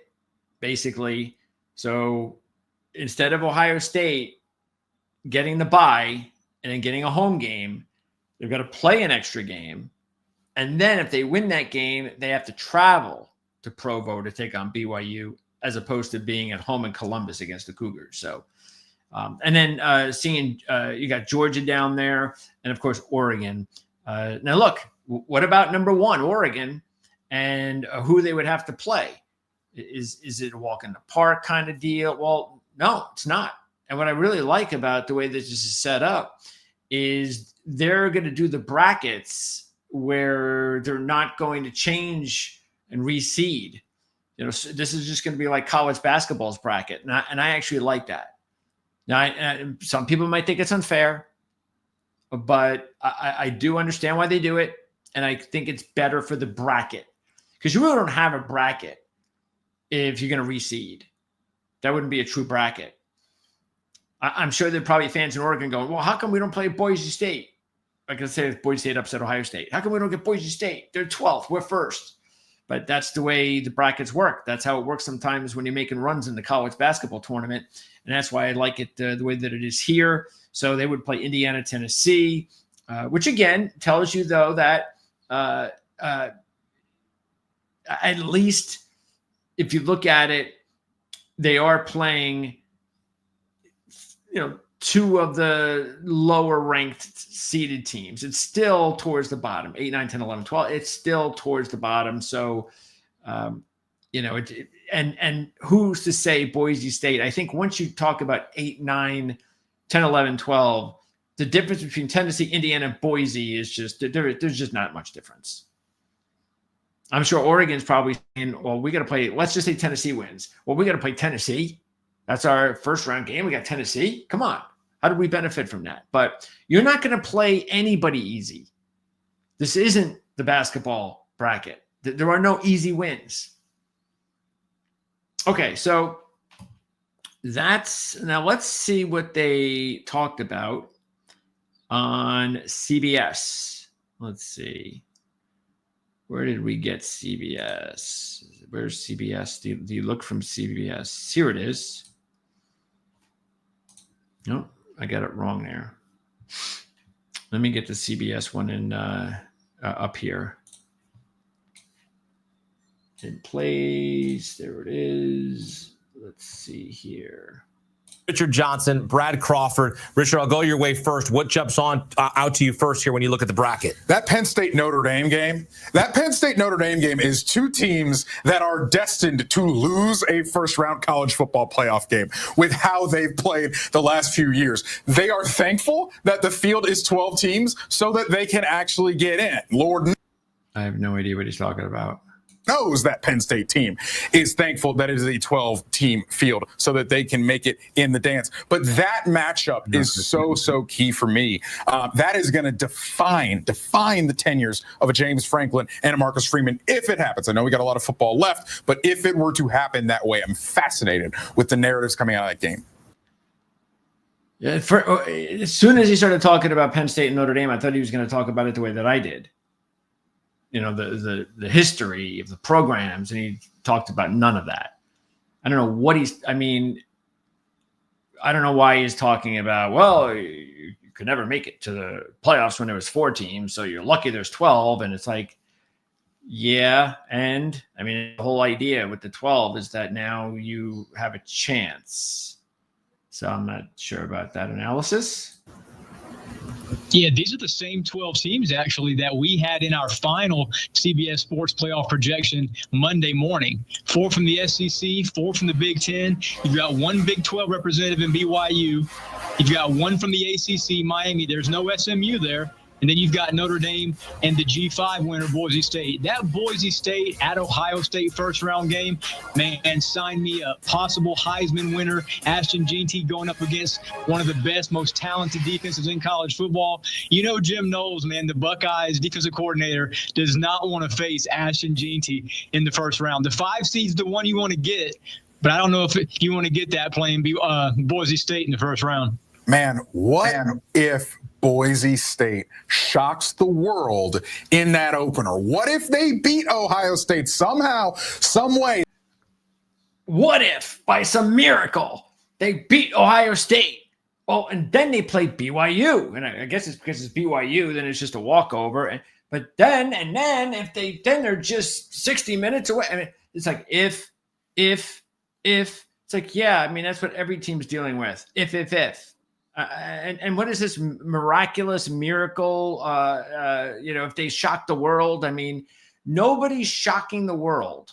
basically. So instead of Ohio State getting the bye and then getting a home game, they're going to play an extra game. And then if they win that game, they have to travel to Provo to take on BYU, as opposed to being at home in Columbus against the Cougars. So, and then seeing you got Georgia down there, and of course Oregon. Now look, what about number 1, Oregon, and who they would have to play? Is it a walk in the park kind of deal? Well, no, it's not. And what I really like about the way this is set up is they're going to do the brackets where they're not going to change and reseed. You know, this is just going to be like college basketball's bracket. And I actually like that. Now, some people might think it's unfair, but I do understand why they do it. And I think it's better for the bracket because you really don't have a bracket if you're going to reseed. That wouldn't be a true bracket. I'm sure there are probably fans in Oregon going, well, how come we don't play Boise State? Like I said, Boise State upset Ohio State. How come we don't get Boise State? They're 12th. We're first. But that's the way the brackets work. That's how it works sometimes when you're making runs in the college basketball tournament. And that's why I like it the way that it is here. So they would play Indiana, Tennessee, which again tells you, though, that at least if you look at it, they are playing, 2 of the lower ranked seeded teams. It's still towards the bottom, 8, 9, 10, 11, 12. It's still towards the bottom. So, and who's to say Boise State? I think once you talk about 8, 9, 10, 11, 12, the difference between Tennessee, Indiana, and Boise is just, there's just not much difference. I'm sure Oregon's probably saying, well, we got to play, let's just say Tennessee wins. Well, we got to play Tennessee. That's our first round game. We got Tennessee. Come on. How do we benefit from that? But you're not going to play anybody easy. This isn't the basketball bracket. There are no easy wins. Okay, so now let's see what they talked about on CBS. Let's see. Where did we get CBS? Where's CBS? Do you look from CBS? Here it is. No, I got it wrong there. Let me get the CBS one in up here. In place. There it is. Let's see here. Richard Johnson, Brad Crawford. Richard, I'll go your way first. What jumps out to you first here when you look at the bracket? That Penn State-Notre Dame game. That Penn State-Notre Dame game is two teams that are destined to lose a first-round college football playoff game with how they've played the last few years. They are thankful that the field is 12 teams so that they can actually get in. Lord I have no idea what he's talking about. knows that Penn State team is thankful that it is a 12-team field so that they can make it in the dance. But that matchup is so key for me. That is going to define the tenures of a James Franklin and a Marcus Freeman if it happens. I know we got a lot of football left, but if it were to happen that way, I'm fascinated with the narratives coming out of that game. Yeah, as soon as he started talking about Penn State and Notre Dame, I thought he was going to talk about it the way that I did. You know, the history of the programs, and he talked about none of that. I don't know what I don't know why he's talking about, well, you could never make it to the playoffs when there was 4 teams, so you're lucky there's 12. And it's like, yeah, and I mean, the whole idea with the 12 is that now you have a chance. So I'm not sure about that analysis. Yeah, these are the same 12 teams, actually, that we had in our final CBS Sports playoff projection Monday morning. 4 from the SEC, 4 from the Big Ten. You've got 1 Big 12 representative in BYU. You've got 1 from the ACC, Miami. There's no SMU there. And then you've got Notre Dame and the G5 winner, Boise State. That Boise State at Ohio State first-round game, man, sign me up. Possible Heisman winner, Ashton Jeanty going up against one of the best, most talented defenses in college football. You know Jim Knowles, man, the Buckeyes defensive coordinator, does not want to face Ashton Jeanty in the first round. The 5 seed's the one you want to get, but I don't know if you want to get that playing Boise State in the first round. Man, what if Boise State shocks the world in that opener? What if they beat Ohio State somehow, some way? What if, by some miracle, they beat Ohio State? Well, and then they play BYU. And I guess it's because it's BYU, then it's just a walkover. But then if they're just 60 minutes away. I mean, it's like if. It's like, yeah, I mean, that's what every team's dealing with. If. And what is this miraculous miracle? If they shock the world, I mean, nobody's shocking the world.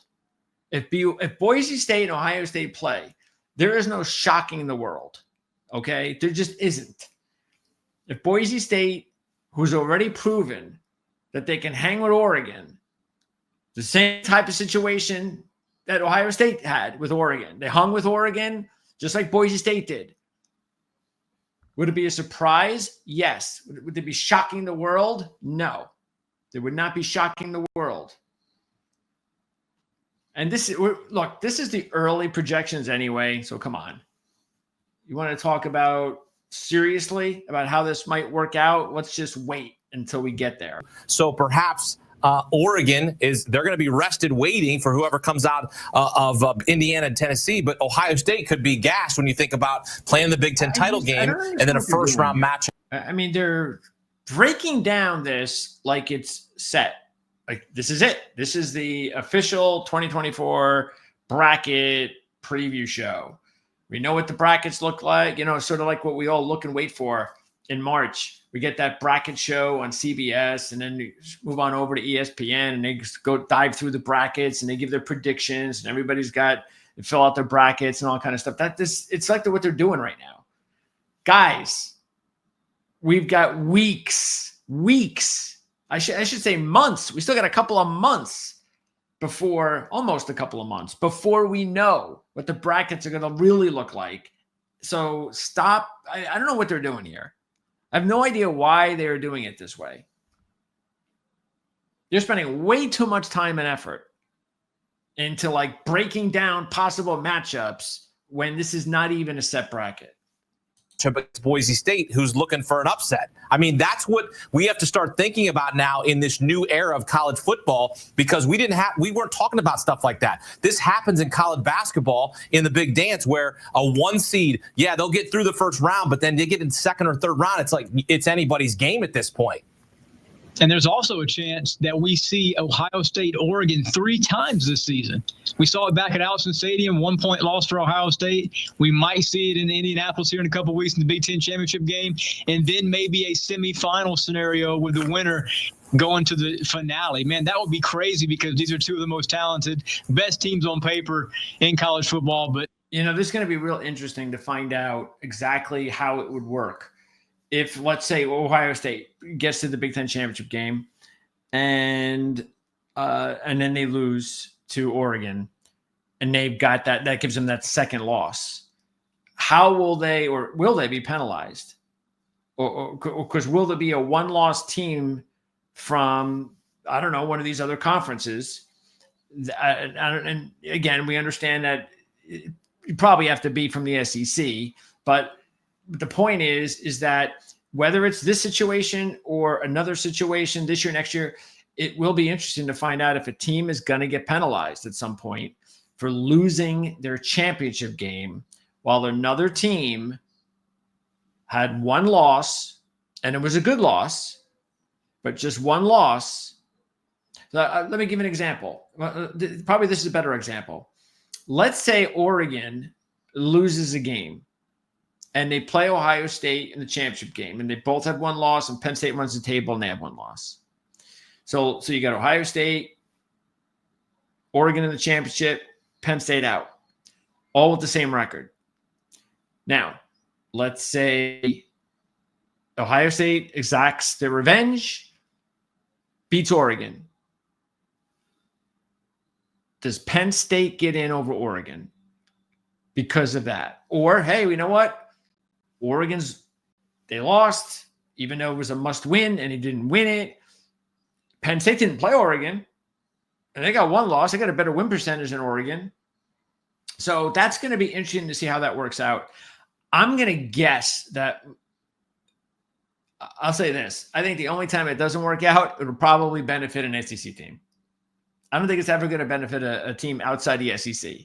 If Boise State and Ohio State play, there is no shocking the world. Okay, there just isn't. If Boise State, who's already proven that they can hang with Oregon, the same type of situation that Ohio State had with Oregon, they hung with Oregon just like Boise State did. Would it be a surprise? Yes. Would they be shocking the world? No. They would not be shocking the world. And this is the early projections anyway, so come on. You want to talk about seriously about how this might work out? Let's just wait until we get there. So perhaps Oregon they're going to be rested waiting for whoever comes out of Indiana and Tennessee. But Ohio State could be gassed when you think about playing the Big Ten title game and then a first round match. I mean, they're breaking down this like it's set. Like, this is it. This is the official 2024 bracket preview show. We know what the brackets look like, sort of like what we all look and wait for in March. We get that bracket show on CBS, and then we move on over to ESPN, and they just go dive through the brackets, and they give their predictions, and everybody's got to fill out their brackets and all kind of stuff. It's like what they're doing right now. Guys, we've got weeks. I should say months. We still got a couple of months almost a couple of months before we know what the brackets are going to really look like. So stop. I don't know what they're doing here. I have no idea why they're doing it this way. You're spending way too much time and effort into breaking down possible matchups when this is not even a set bracket. It's Boise State, who's looking for an upset. I mean, that's what we have to start thinking about now in this new era of college football, because we weren't talking about stuff like that. This happens in college basketball in the big dance, where a 1 seed, they'll get through the first round, but then they get in second or third round. It's like it's anybody's game at this point. And there's also a chance that we see Ohio State, Oregon 3 times this season. We saw it back at Allison Stadium, 1-point loss for Ohio State. We might see it in Indianapolis here in a couple of weeks in the Big Ten championship game, and then maybe a semifinal scenario with the winner going to the finale. Man, that would be crazy because these are two of the most talented, best teams on paper in college football. But this is going to be real interesting to find out exactly how it would work. If, let's say, Ohio State gets to the Big Ten championship game and then they lose to Oregon and they've got that gives them that second loss, how will they be penalized? Or because will there be a one-loss team from, I don't know, one of these other conferences? And again, we understand that you probably have to be from the SEC, but the point is that whether it's this situation or another situation this year, next year, it will be interesting to find out if a team is going to get penalized at some point for losing their championship game while another team had one loss, and it was a good loss, but just one loss. So, let me give an example. Probably this is a better example. Let's say Oregon loses a game and they play Ohio State in the championship game, and they both have one loss, and Penn State runs the table and they have one loss. So you got Ohio State, Oregon in the championship, Penn State out, all with the same record. Now, let's say Ohio State exacts their revenge, beats Oregon. Does Penn State get in over Oregon because of that? Or, hey, you know what? They lost, even though it was a must win and he didn't win it. Penn State didn't play Oregon, and they got one loss. They got a better win percentage than Oregon. So that's going to be interesting to see how that works out. I'm going to guess that I'll say this. I think the only time it doesn't work out, it'll probably benefit an SEC team. I don't think it's ever going to benefit a team outside the SEC.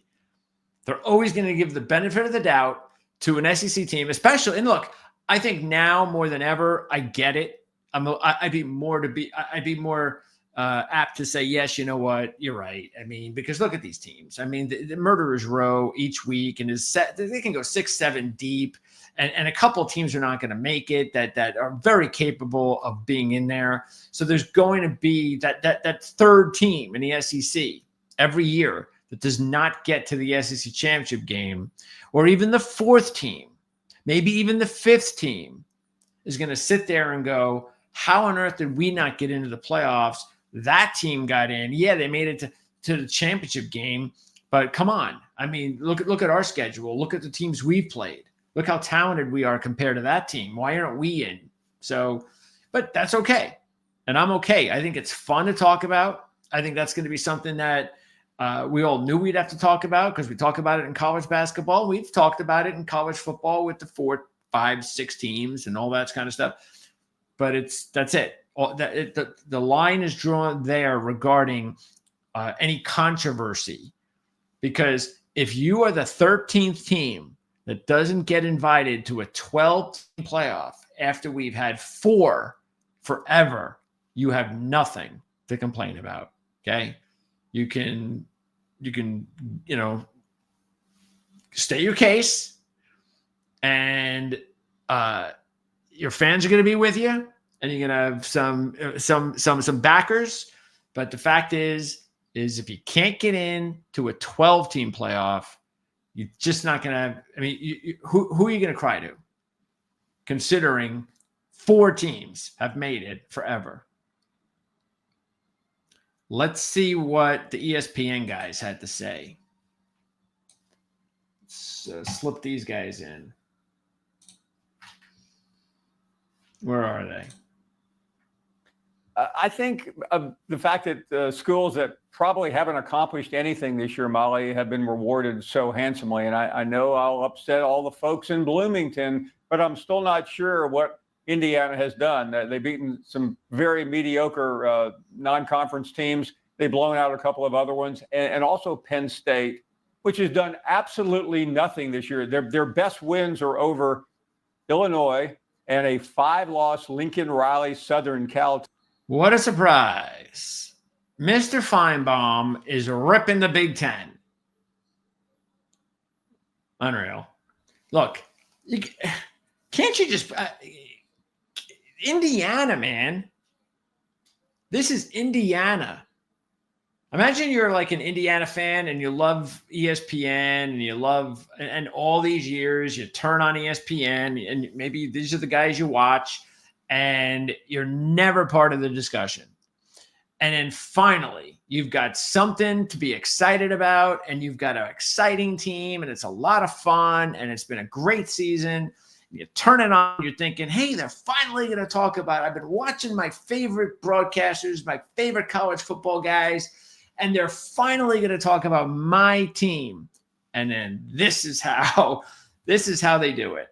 They're always going to give the benefit of the doubt to an SEC team, especially. And look, I think now more than ever, I get it. I'd be more apt to say, yes, you know what, you're right. I mean, because look at these teams. I mean, the murderers row each week and they can go 6-7 deep, and a couple of teams are not going to make it that are very capable of being in there. So there's going to be that third team in the SEC every year that does not get to the SEC championship game, or even the fourth team, maybe even the fifth team is going to sit there and go, how on earth did we not get into the playoffs? That team got in. Yeah, they made it to the championship game, but come on. I mean, look at our schedule. Look at the teams we've played. Look how talented we are compared to that team. Why aren't we in? So, but that's okay. And I'm okay. I think it's fun to talk about. I think that's going to be something that we all knew we'd have to talk about because we talk about it in college basketball. We've talked about it in college football with the 4, 5, 6 teams and all that kind of stuff. But that's it. The line is drawn there regarding any controversy, because if you are the 13th team that doesn't get invited to a 12-team playoff after we've had 4 forever, you have nothing to complain about. Okay, you can state your case, and your fans are going to be with you, and you're going to have some backers. But the fact is if you can't get in to a 12-team playoff, you're just not going to have. I mean, who are you going to cry to? Considering 4 teams have made it forever. Let's see what the ESPN guys had to say. Let's slip these guys in. Where are they? I think the fact that schools that probably haven't accomplished anything this year, Molly, have been rewarded so handsomely. And I know I'll upset all the folks in Bloomington, but I'm still not sure what Indiana has done. They've beaten some very mediocre non-conference teams. They've blown out a couple of other ones. And also Penn State, which has done absolutely nothing this year. Their best wins are over Illinois and a 5-loss Lincoln Riley Southern Cal. What a surprise. Mr. Feinbaum is ripping the Big Ten. Unreal. Look, can't you just Indiana, man. This is Indiana. Imagine you're like an Indiana fan and you love ESPN and you love, and all these years you turn on ESPN and maybe these are the guys you watch and you're never part of the discussion. And then finally, you've got something to be excited about and you've got an exciting team and it's a lot of fun and it's been a great season. You turn it on, you're thinking, hey, they're finally going to talk about it. I've been watching my favorite broadcasters, my favorite college football guys, and they're finally going to talk about my team. And then this is how they do it.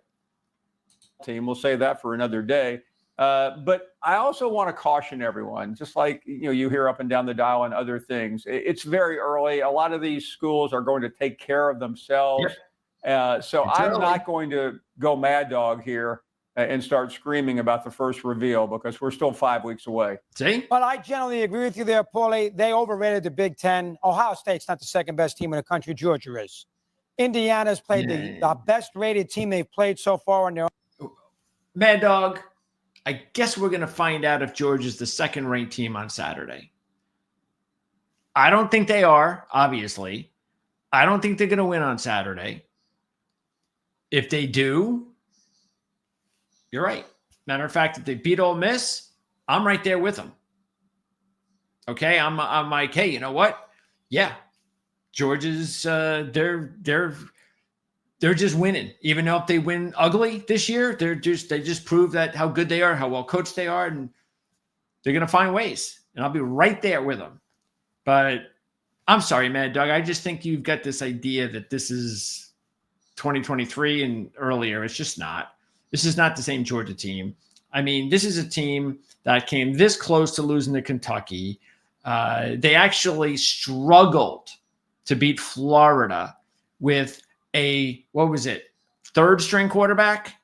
Team, we'll say that for another day. But I also want to caution everyone, just like you hear up and down the dial and other things. It's very early. A lot of these schools are going to take care of themselves. Yep. So I'm not going to go mad dog here and start screaming about the first reveal because we're still 5 weeks away. See? Well, I generally agree with you there, Paulie. They overrated the Big Ten. Ohio State's not the second best team in the country. Georgia is. Indiana's played the best rated team they've played so far in their Mad Dog, I guess we're going to find out if Georgia's the second ranked team on Saturday. I don't think they are, obviously. I don't think they're going to win on Saturday. If they do, you're right. Matter of fact, if they beat Ole Miss, I'm right there with them. Okay, I'm like, hey, you know what? Yeah, Georgia's they're just winning. Even though if they win ugly this year, they just prove that how good they are, how well coached they are, and they're gonna find ways. And I'll be right there with them. But I'm sorry, Mad Dog. I just think you've got this idea that this is 2023 and earlier. It's just not. This is not the same Georgia team. I mean, this is a team that came this close to losing to Kentucky. They actually struggled to beat Florida with a, what was it, third string quarterback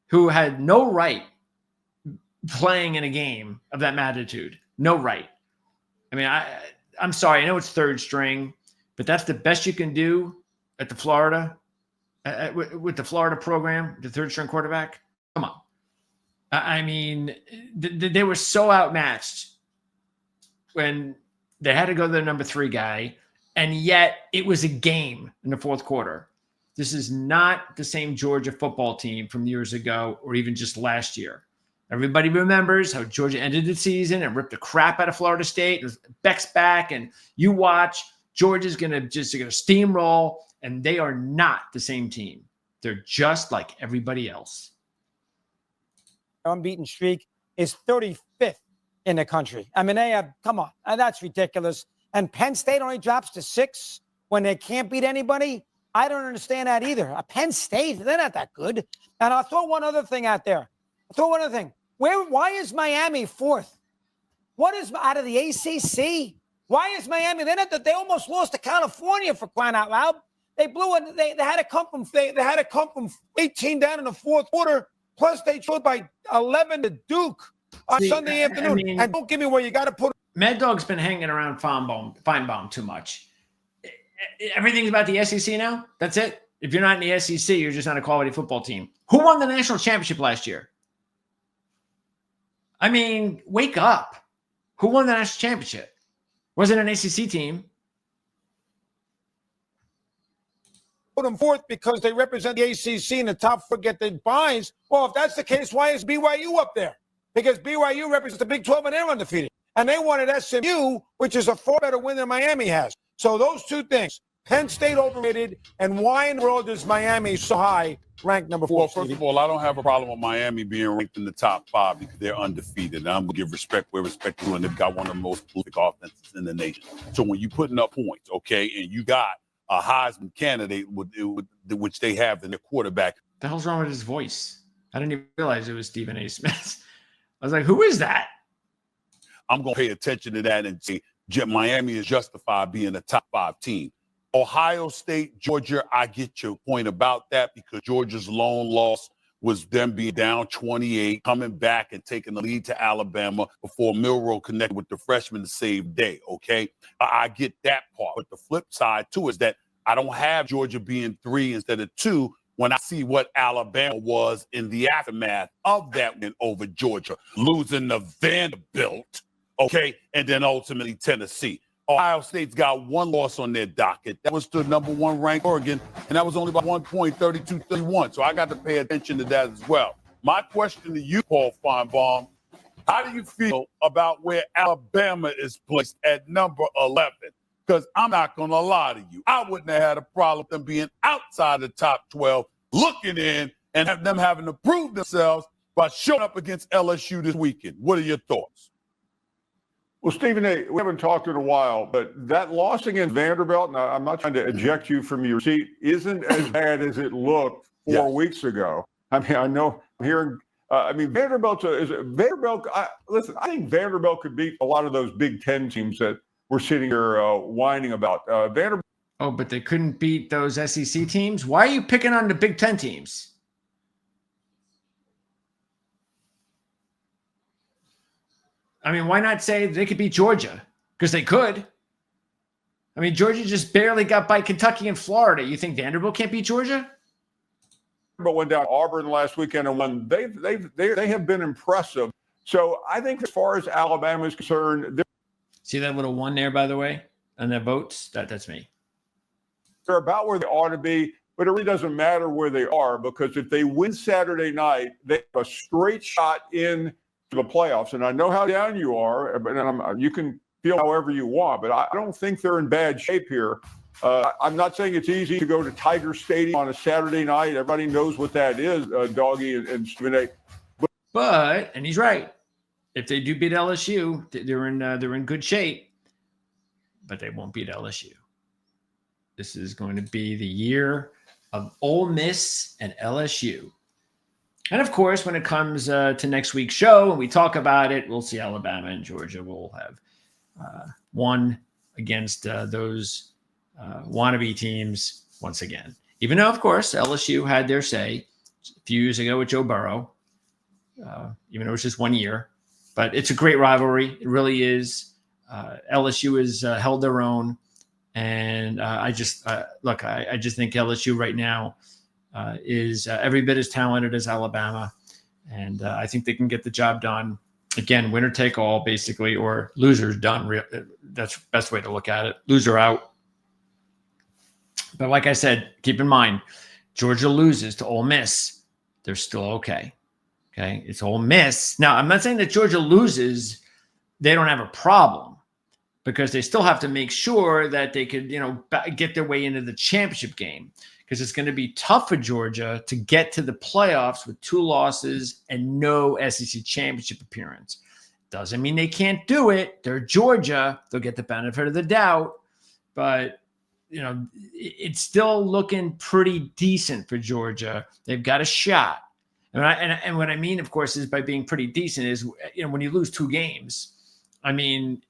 who had no right playing in a game of that magnitude. No right. I mean, I'm sorry. I know it's third string, but that's the best you can do at the Florida. With the Florida program, the third string quarterback, come on. I mean, they were so outmatched when they had to go to their number 3 guy, and yet it was a game in the fourth quarter. This is not the same Georgia football team from years ago or even just last year. Everybody remembers how Georgia ended the season and ripped the crap out of Florida State. Beck's back, and you watch, Georgia's going to steamroll. And they are not the same team. They're just like everybody else. Unbeaten streak is 35th in the country. I mean, they have, come on, that's ridiculous. And Penn State only drops to 6 when they can't beat anybody. I don't understand that either. Penn State, they're not that good. And I'll throw one other thing out there. Why is Miami 4th? What is out of the ACC? Why is Miami? They almost lost to California, for crying out loud. They blew it. They had to come from 18 down in the fourth quarter. Plus, they showed by 11 to Duke on Sunday afternoon. I mean, and don't give me where you got to put. Mad Dog's been hanging around Feinbaum too much. Everything's about the SEC now. That's it. If you're not in the SEC, you're just not a quality football team. Who won the national championship last year? I mean, wake up. Who won the national championship? Wasn't an ACC team. Put them 4th because they represent the ACC and the top 4 get the buys. Well, if that's the case, why is BYU up there? Because BYU represents the Big 12 and they're undefeated. And they wanted SMU, which is a far better win than Miami has. So those two things, Penn State overrated, and why in the world is Miami so high, ranked number 4? Well, first of all, I don't have a problem with Miami being ranked in the top 5 because they're undefeated. And I'm going to give respect where respect is due, and they've got one of the most prolific offenses in the nation. So when you're putting up points, okay, and you got a Heisman candidate, which they have in their quarterback. The hell's wrong with his voice? I didn't even realize it was Stephen A. Smith. I was like, who is that? I'm going to pay attention to that and say Miami is justified being a top 5 team. Ohio State, Georgia, I get your point about that because Georgia's lone loss was them being down 28, coming back and taking the lead to Alabama before Milroe connected with the freshman to save day, okay? I get that part. But the flip side, too, is that I don't have Georgia being 3 instead of 2 when I see what Alabama was in the aftermath of that win over Georgia, losing to Vanderbilt, okay, and then ultimately Tennessee. Ohio State's got 1 loss on their docket. That was to number 1 ranked Oregon, and that was only by 1 point, 32-31. So I got to pay attention to that as well. My question to you, Paul Feinbaum, how do you feel about where Alabama is placed at number 11? Because I'm not going to lie to you. I wouldn't have had a problem with them being outside the top 12, looking in, and have them having to prove themselves by showing up against LSU this weekend. What are your thoughts? Well, Stephen A., we haven't talked in a while, but that loss against Vanderbilt, and I'm not trying to eject you from your seat, isn't as bad as it looked 4 weeks ago. I mean, I know I'm hearing, Vanderbilt, listen, I think Vanderbilt could beat a lot of those Big Ten teams that we're sitting here whining about. Vanderbilt. Oh, but they couldn't beat those SEC teams? Why are you picking on the Big Ten teams? I mean, why not say they could beat Georgia? Because they could. I mean, Georgia just barely got by Kentucky and Florida. You think Vanderbilt can't beat Georgia? But went down to Auburn last weekend and won. They have been impressive. So I think as far as Alabama is concerned, see that little 1 there, by the way, on the votes? That's me. They're about where they ought to be, but it really doesn't matter where they are because if they win Saturday night, they have a straight shot in the playoffs. And I know how down you are, but you can feel however you want, but I don't think they're in bad shape here. I'm not saying it's easy to go to Tiger Stadium on a Saturday night. Everybody knows what that is, Doggy and Stephen A. But and he's right. If they do beat LSU, they're in good shape, but they won't beat LSU. This is going to be the year of Ole Miss and LSU. And of course, when it comes to next week's show and we talk about it, we'll see Alabama and Georgia will have won against those wannabe teams once again. Even though, of course, LSU had their say a few years ago with Joe Burrow, even though it was just 1 year. But it's a great rivalry. It really is. LSU has held their own. And I just think LSU right now is every bit as talented as Alabama. And I think they can get the job done. Again, winner take all, basically, or losers done. That's the best way to look at it. Loser out. But like I said, keep in mind, Georgia loses to Ole Miss. They're still okay. Okay, it's Ole Miss. Now, I'm not saying that Georgia loses. They don't have a problem because they still have to make sure that they could, get their way into the championship game because it's going to be tough for Georgia to get to the playoffs with 2 losses and no SEC championship appearance. Doesn't mean they can't do it. They're Georgia. They'll get the benefit of the doubt. But, it's still looking pretty decent for Georgia. They've got a shot. And what I mean, of course, is by being pretty decent is, when you lose 2 games, I mean,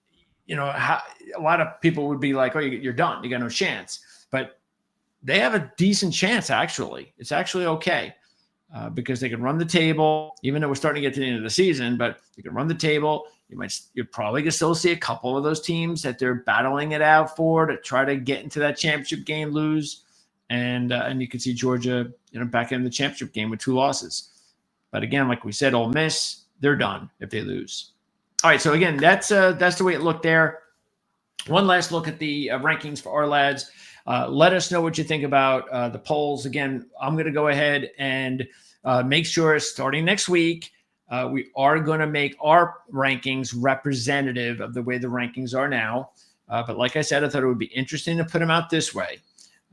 a lot of people would be like, oh, you're done. You got no chance. But they have a decent chance, actually. It's actually okay because they can run the table, even though we're starting to get to the end of the season, but you can run the table. You're probably going to still see a couple of those teams that they're battling it out for to try to get into that championship game, lose. And you can see Georgia, back in the championship game with 2 losses. But again, like we said, Ole Miss, they're done if they lose. All right, so again, that's the way it looked there. One last look at the rankings for Ourlads. Let us know what you think about the polls. Again, I'm going to go ahead and make sure starting next week, we are going to make our rankings representative of the way the rankings are now. But like I said, I thought it would be interesting to put them out this way.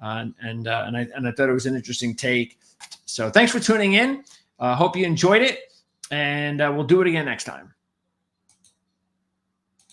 And I thought it was an interesting take. So thanks for tuning in. Hope you enjoyed it. And we'll do it again next time.